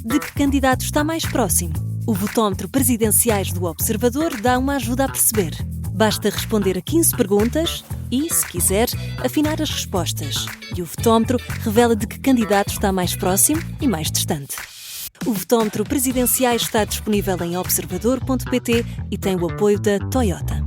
de que candidato está mais próximo. O votómetro Presidenciais do Observador dá uma ajuda a perceber. Basta responder a 15 perguntas e, se quiser, afinar as respostas. E o votómetro revela de que candidato está mais próximo e mais distante. O votómetro Presidenciais está disponível em observador.pt e tem o apoio da Toyota.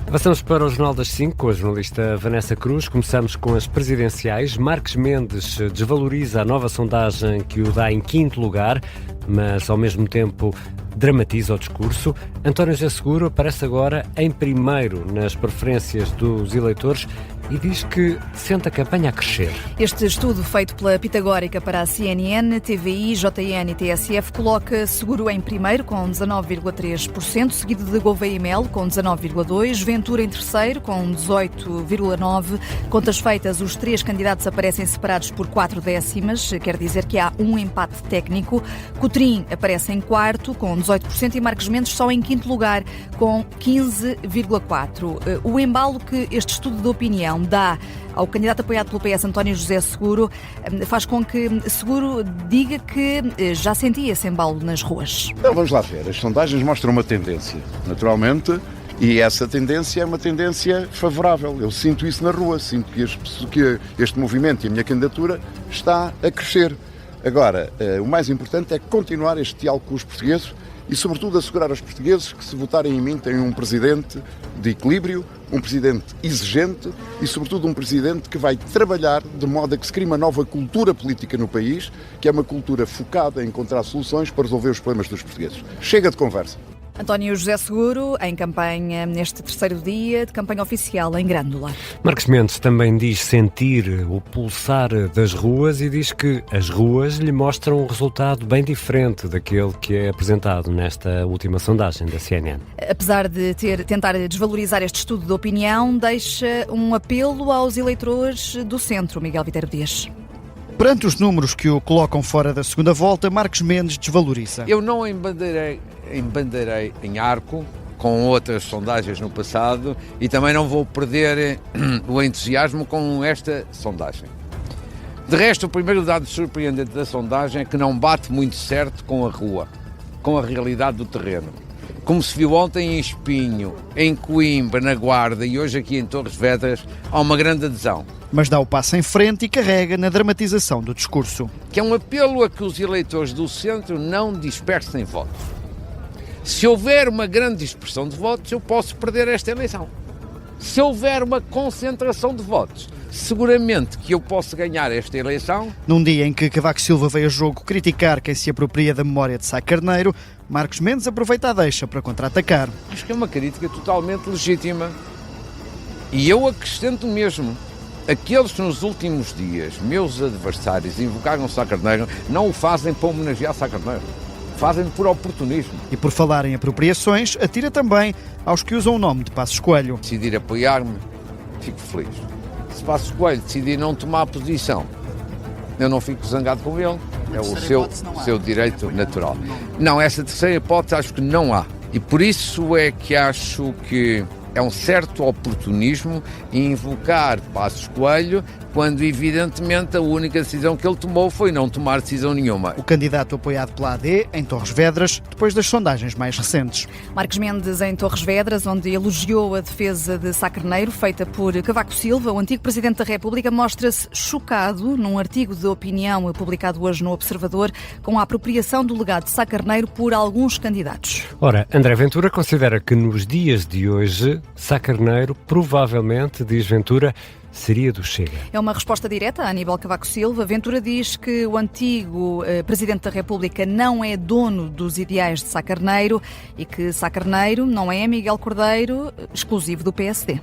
Avançamos para o Jornal das 5 com a jornalista Vanessa Cruz. Começamos com as presidenciais. Marques Mendes desvaloriza a nova sondagem que o dá em 5º lugar, mas ao mesmo tempo dramatiza o discurso. António José Seguro aparece agora em primeiro nas preferências dos eleitores e diz que sente a campanha a crescer. Este estudo feito pela Pitagórica para a CNN, TVI, JN e TSF coloca Seguro em primeiro com 19,3%, seguido de Gouveia e Melo com 19,2%, Ventura em terceiro com 18,9%. Contas feitas, os 3 candidatos aparecem separados por 4 décimas, quer dizer que há um empate técnico. Coutrinho aparece em quarto com 18% e Marques Mendes só em 5º lugar com 15,4%. O embalo que este estudo de opinião dá ao candidato apoiado pelo PS, António José Seguro, faz com que Seguro diga que já sentia esse embalo nas ruas. Então vamos lá ver. As sondagens mostram uma tendência, naturalmente, e essa tendência é uma tendência favorável. Eu sinto isso na rua, sinto que este movimento e a minha candidatura está a crescer. Agora, o mais importante é continuar este diálogo com os portugueses e, sobretudo, assegurar aos portugueses que, se votarem em mim, têm um presidente de equilíbrio, um presidente exigente e, sobretudo, um presidente que vai trabalhar de modo a que se crie uma nova cultura política no país, que é uma cultura focada em encontrar soluções para resolver os problemas dos portugueses. Chega de conversa. António José Seguro, em campanha neste 3º dia de campanha oficial em Grândola. Marques Mendes também diz sentir o pulsar das ruas e diz que as ruas lhe mostram um resultado bem diferente daquele que é apresentado nesta última sondagem da CNN. Apesar de tentar desvalorizar este estudo de opinião, deixa um apelo aos eleitores do centro, Miguel Viterbo Dias. Perante os números que o colocam fora da segunda volta, Marques Mendes desvaloriza. Eu não embandeirei em arco com outras sondagens no passado e também não vou perder o entusiasmo com esta sondagem. De resto, o primeiro dado surpreendente da sondagem é que não bate muito certo com a rua, com a realidade do terreno. Como se viu ontem em Espinho, em Coimbra, na Guarda e hoje aqui em Torres Vedras, há uma grande adesão. Mas dá o passo em frente e carrega na dramatização do discurso. Que é um apelo a que os eleitores do centro não dispersem votos. Se houver uma grande dispersão de votos, eu posso perder esta eleição. Se houver uma concentração de votos, seguramente que eu posso ganhar esta eleição. Num dia em que Cavaco Silva veio a jogo criticar quem se apropria da memória de Sá Carneiro, Marques Mendes aproveita a deixa para contra-atacar. Acho que é uma crítica totalmente legítima. E eu acrescento mesmo. Aqueles que nos últimos dias, meus adversários, invocaram Sá Carneiro, não o fazem para homenagear Sá Carneiro. Fazem por oportunismo. E por falar em apropriações, atira também aos que usam o nome de Passos Coelho. Decidir apoiar-me, fico feliz. Se Passos Coelho decidir não tomar posição, eu não fico zangado com ele. É o seu direito natural. Não, essa terceira hipótese acho que não há. E por isso é que acho que é um certo oportunismo invocar Passos Coelho quando, evidentemente, a única decisão que ele tomou foi não tomar decisão nenhuma. O candidato apoiado pela AD, em Torres Vedras, depois das sondagens mais recentes. Marques Mendes, em Torres Vedras, onde elogiou a defesa de Sá Carneiro, feita por Cavaco Silva, o antigo Presidente da República, mostra-se chocado num artigo de opinião publicado hoje no Observador com a apropriação do legado de Sá Carneiro por alguns candidatos. Ora, André Ventura considera que nos dias de hoje, Sá Carneiro provavelmente, diz Ventura, seria do Chega. É uma resposta direta a Aníbal Cavaco Silva. Ventura diz que o antigo Presidente da República não é dono dos ideais de Sá Carneiro e que Sá Carneiro não é Miguel Cordeiro, exclusivo do PSD.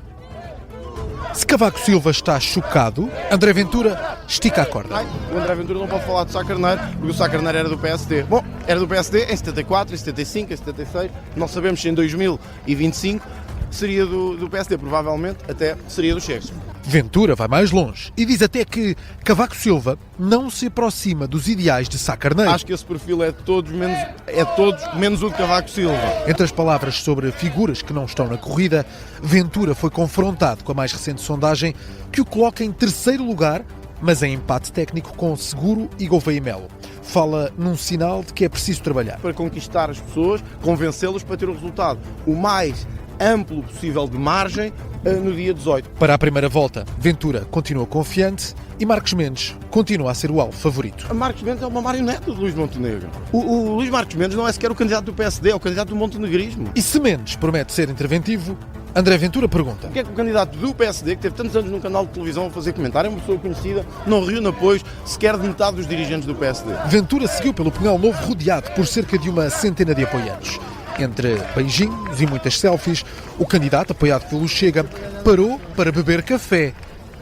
Se Cavaco Silva está chocado, André Ventura estica a corda. O André Ventura não pode falar de Sá Carneiro, porque o Sá Carneiro era do PSD. Bom, era do PSD em 74, em 75, em 76, não sabemos se em 2025 seria do PSD, provavelmente até seria do Chega. Ventura vai mais longe e diz até que Cavaco Silva não se aproxima dos ideais de Sá Carneiro. Acho que esse perfil é todos menos o de Cavaco Silva. Entre as palavras sobre figuras que não estão na corrida, Ventura foi confrontado com a mais recente sondagem que o coloca em terceiro lugar, mas em empate técnico com Seguro e Gouveia e Melo. Fala num sinal de que é preciso trabalhar. Para conquistar as pessoas, convencê-las para ter o resultado o mais amplo possível de margem no dia 18. Para a primeira volta, Ventura continua confiante e Marcos Mendes continua a ser o alvo favorito. Marcos Mendes é uma marioneta de Luís Montenegro. O Luís Marcos Mendes não é sequer o candidato do PSD, é o candidato do montenegrismo. E se Mendes promete ser interventivo, André Ventura pergunta: o que é que o candidato do PSD, que teve tantos anos num canal de televisão a fazer comentário, é uma pessoa conhecida, não reúne apoios sequer de metade dos dirigentes do PSD? Ventura seguiu pelo Pinhal Novo rodeado por cerca de uma centena de apoiantes. Entre beijinhos e muitas selfies, o candidato, apoiado pelo Chega, parou para beber café.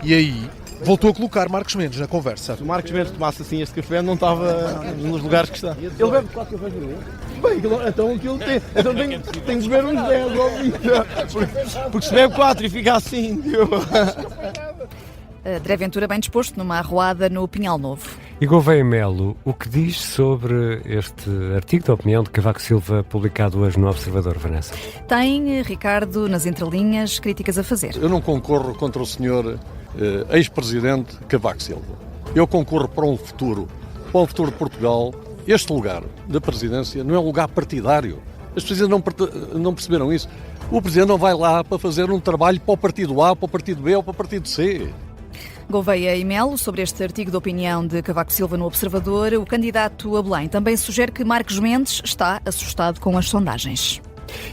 E aí voltou a colocar Marcos Mendes na conversa. Se o Marcos Mendes tomasse assim este café, não estava nos lugares que está. Ele bebe 4 cafés por dia? Bem, então aquilo tem. Então tem de beber uns 10 ao vida. Porque se bebe 4 e fica assim. André Ventura bem disposto numa arruada no Pinhal Novo. E Gouveia e Melo, o que diz sobre este artigo de opinião de Cavaco Silva publicado hoje no Observador, Vanessa? Tem, Ricardo, nas entrelinhas, críticas a fazer. Eu não concorro contra o senhor ex-presidente Cavaco Silva. Eu concorro para um futuro de Portugal. Este lugar da presidência não é um lugar partidário. As pessoas não perceberam isso. O presidente não vai lá para fazer um trabalho para o partido A, para o partido B ou para o partido C. Gouveia e Melo, sobre este artigo de opinião de Cavaco Silva no Observador, o candidato a Belém também sugere que Marcos Mendes está assustado com as sondagens.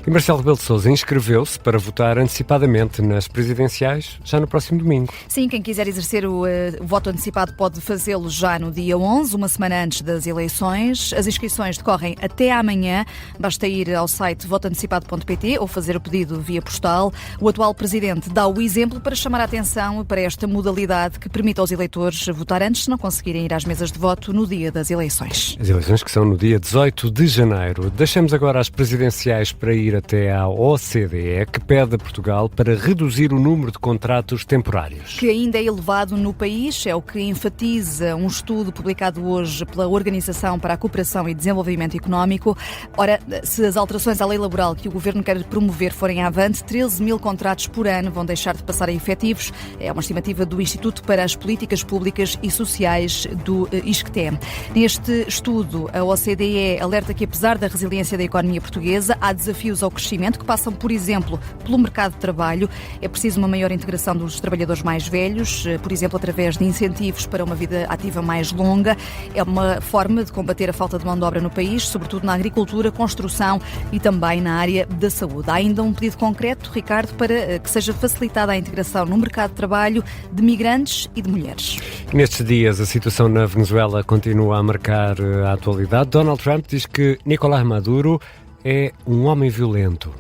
E Marcelo Rebelo de Sousa inscreveu-se para votar antecipadamente nas presidenciais já no próximo domingo. Sim, quem quiser exercer o voto antecipado pode fazê-lo já no dia 11, uma semana antes das eleições. As inscrições decorrem até amanhã. Basta ir ao site votoantecipado.pt ou fazer o pedido via postal. O atual presidente dá o exemplo para chamar a atenção para esta modalidade que permite aos eleitores votar antes se não conseguirem ir às mesas de voto no dia das eleições. As eleições que são no dia 18 de janeiro. Deixamos agora as presidenciais para ir até à OCDE, que pede a Portugal para reduzir o número de contratos temporários. Que ainda é elevado no país, é o que enfatiza um estudo publicado hoje pela Organização para a Cooperação e Desenvolvimento Económico. Ora, se as alterações à lei laboral que o Governo quer promover forem avante, 13 mil contratos por ano vão deixar de passar a efetivos. É uma estimativa do Instituto para as Políticas Públicas e Sociais do ISCTE. Neste estudo, a OCDE alerta que, apesar da resiliência da economia portuguesa, há desafios ao crescimento que passam, por exemplo, pelo mercado de trabalho. É preciso uma maior integração dos trabalhadores mais velhos, por exemplo, através de incentivos para uma vida ativa mais longa. É uma forma de combater a falta de mão de obra no país, sobretudo na agricultura, construção e também na área da saúde. Há ainda um pedido concreto, Ricardo, para que seja facilitada a integração no mercado de trabalho de migrantes e de mulheres. Nestes dias, a situação na Venezuela continua a marcar a atualidade. Donald Trump diz que Nicolás Maduro é um homem violento.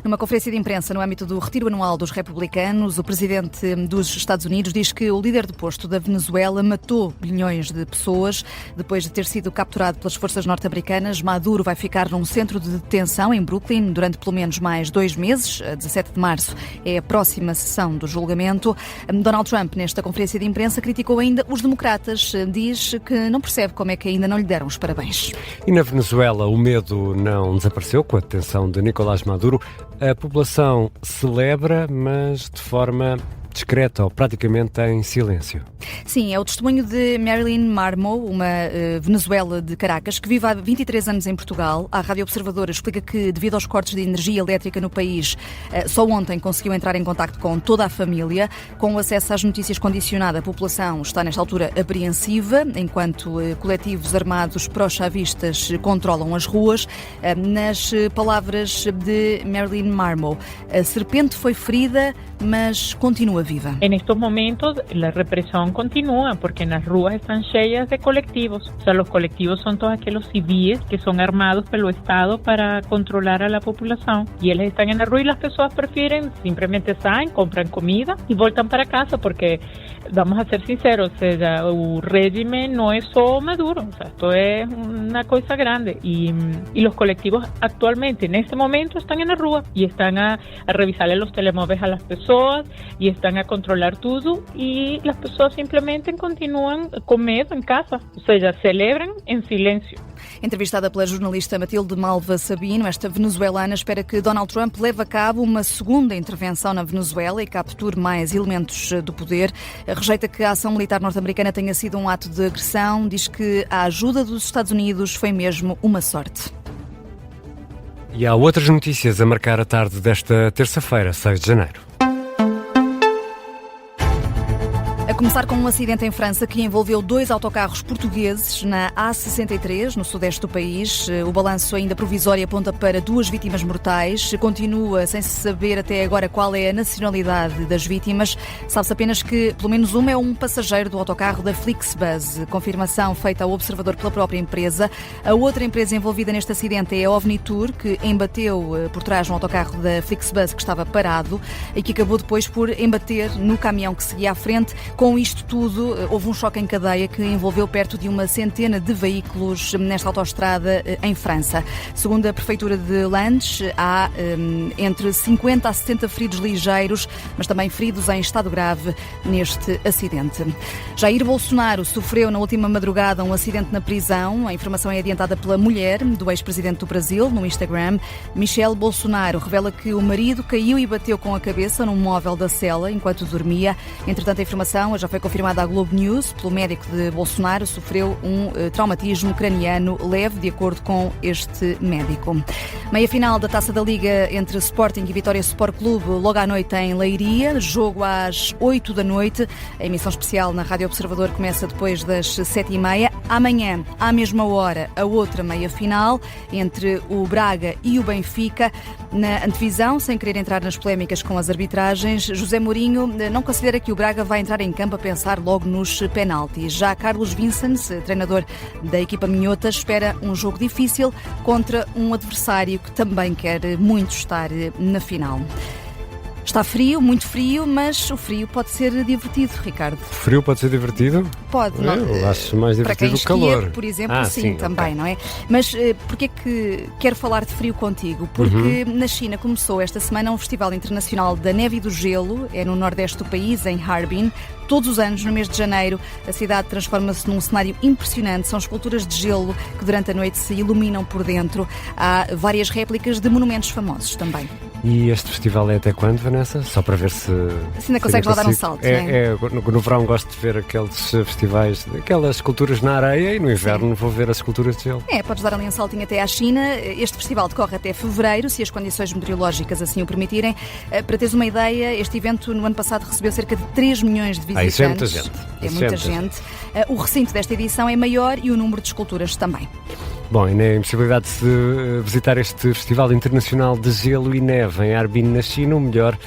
Numa conferência de imprensa no âmbito do retiro anual dos republicanos, o presidente dos Estados Unidos diz que o líder deposto da Venezuela matou milhões de pessoas. Depois de ter sido capturado pelas forças norte-americanas, Maduro vai ficar num centro de detenção em Brooklyn durante pelo menos mais 2 meses. A 17 de março é a próxima sessão do julgamento. Donald Trump, nesta conferência de imprensa, criticou ainda os democratas. Diz que não percebe como é que ainda não lhe deram os parabéns. E na Venezuela o medo não desapareceu com a detenção de Nicolás Maduro. A população celebra, mas de forma discreta ou praticamente em silêncio. Sim, é o testemunho de Marilyn Marmo, uma venezuela de Caracas, que vive há 23 anos em Portugal. A Rádio Observador explica que, devido aos cortes de energia elétrica no país, só ontem conseguiu entrar em contacto com toda a família. Com o acesso às notícias condicionado, a população está, nesta altura, apreensiva, enquanto coletivos armados pró-chavistas controlam as ruas. Nas palavras de Marilyn Marmo, a serpente foi ferida, mas continua viva. En estos momentos, la represión continúa. continúa porque en las ruas están cheias de colectivos. O sea, los colectivos son todos aquellos civiles que son armados pelo Estado para controlar a la población y ellos están en la rua y las personas prefieren simplemente saem, compran comida y voltan para casa porque, vamos a ser sinceros, o sea, el régimen no es solo Maduro, o sea, esto es una cosa grande y los colectivos actualmente en este momento están en la rua y están a revisarle los telemóviles a las personas y están a controlar todo y las personas simplemente continúan con medo en casa, ou seja, celebram em silêncio. Entrevistada pela jornalista Matilde Malva Sabino, esta venezuelana espera que Donald Trump leve a cabo uma segunda intervenção na Venezuela e capture mais elementos do poder. Rejeita que a ação militar norte-americana tenha sido um ato de agressão, diz que a ajuda dos Estados Unidos foi mesmo uma sorte. E há outras notícias a marcar a tarde desta terça-feira, 6 de janeiro. A começar com um acidente em França que envolveu 2 autocarros portugueses na A63, no sudeste do país. O balanço ainda provisório aponta para 2 vítimas mortais. Continua sem se saber até agora qual é a nacionalidade das vítimas. Sabe-se apenas que pelo menos uma é um passageiro do autocarro da Flixbus. Confirmação feita ao observador pela própria empresa. A outra empresa envolvida neste acidente é a OVNITOUR, que embateu por trás no autocarro da Flixbus que estava parado e que acabou depois por embater no caminhão que seguia à frente. Com isto tudo, houve um choque em cadeia que envolveu perto de uma centena de veículos nesta autoestrada em França. Segundo a Prefeitura de Landes, há entre 50 a 60 feridos ligeiros, mas também feridos em estado grave neste acidente. Jair Bolsonaro sofreu na última madrugada um acidente na prisão. A informação é adiantada pela mulher do ex-presidente do Brasil no Instagram. Michelle Bolsonaro revela que o marido caiu e bateu com a cabeça num móvel da cela enquanto dormia. Entretanto, a informação já foi confirmada à Globo News pelo médico de Bolsonaro, sofreu um traumatismo craniano leve, de acordo com este médico. Meia final da Taça da Liga entre Sporting e Vitória Sport Clube, logo à noite em Leiria, jogo às 8 da noite. A emissão especial na Rádio Observador começa depois das 7h30. Amanhã, à mesma hora, a outra meia final entre o Braga e o Benfica. Na antevisão, sem querer entrar nas polémicas com as arbitragens, José Mourinho não considera que o Braga vai entrar em campo a pensar logo nos penaltis. Já Carlos Vincent, treinador da equipa minhota, espera um jogo difícil contra um adversário que também quer muito estar na final. Está frio, muito frio, mas o frio pode ser divertido, Ricardo. O frio pode ser divertido? Pode. Não, eu acho mais divertido o calor. Para quem esquia, por exemplo, sim, também, okay. Não é? Mas porquê é que quero falar de frio contigo? Porque na China começou esta semana um Festival Internacional da Neve e do Gelo, é no nordeste do país, em Harbin. Todos os anos, no mês de janeiro, a cidade transforma-se num cenário impressionante. São esculturas de gelo que durante a noite se iluminam por dentro. Há várias réplicas de monumentos famosos também. E este festival é até quando, Vanessa? Só para ver se ainda consegues lá dar um salto, não é? No verão gosto de ver aqueles festivais, aquelas esculturas na areia, e no inverno vou ver as esculturas de gelo. Podes dar ali um saltinho até à China. Este festival decorre até fevereiro, se as condições meteorológicas assim o permitirem. Para teres uma ideia, este evento no ano passado recebeu cerca de 3 milhões de visitantes. Isso é muita gente. É muita gente. O recinto desta edição é maior e o número de esculturas também. Bom, e na impossibilidade de visitar este Festival Internacional de Gelo e Neve em Harbin, na China, o melhor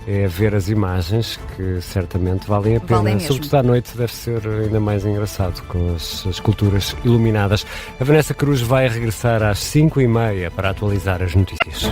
é ver as imagens, que certamente valem a pena. Valem mesmo. Sobretudo à noite deve ser ainda mais engraçado, com as esculturas iluminadas. A Vanessa Cruz vai regressar às 5h30 para atualizar as notícias.